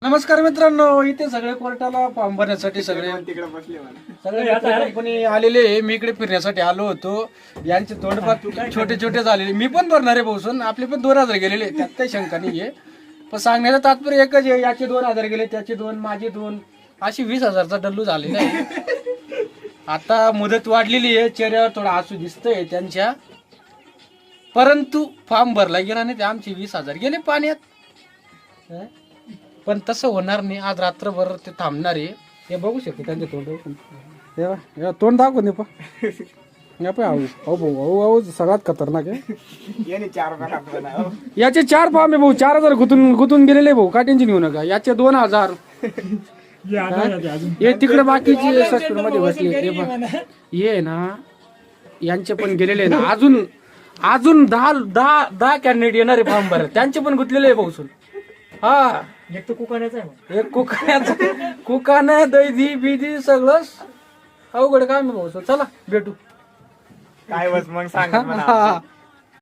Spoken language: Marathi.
नमस्कार मित्रांनो, इथे सगळे कोर्टाला फॉर्म भरण्यासाठी सगळे कोणी आलेले आहे. मी इकडे फिरण्यासाठी आलो होतो. यांचे तोंडपात छोटे छोटे झालेले. मी पण भरणार आहे भाऊसून. आपले पण 2000 गेलेले, त्यात काही शंका नाहीये. पण सांगण्याचं तात्पर्य एकच आहे, याचे 2000 गेले, त्याचे 2, माझे 2, अशी 20,000चा डल्लू झालेला आहे. आता मुदत वाढलेली आहे, चेहऱ्यावर थोडा आसू दिसतंय त्यांच्या, परंतु फॉर्म भरला गेला नाही. ते आमचे 20,000 गेले पाण्यात. पण तसं होणार नाही. आज रात्रभर ते थांबणार आहे. हे बघू शकते त्यांचे तोंड, तोंड दाखवून दे. भाऊ सगळ्यात खतरनाक आहे. याचे 4 फॉर्म आहे भाऊ. 4,000 गुतून गेलेले भाऊ. काय टेन्शन घेऊ नका. याचे 2,000 हे तिकडे बाकीचे सस्पेंड मध्ये बसले. हे ना यांचे पण गेलेले ना. अजून 10 कॅन्डिडेट येणार आहे फॉर्म भर. त्यांचे पण गुतलेले आहे भाऊ. हा, एक तर कुकाण्याचा आहे, एक कुकाना दैदी बिदी सगळं अवघड काम आहे भाऊ. चला भेटू काय बस मग सांग.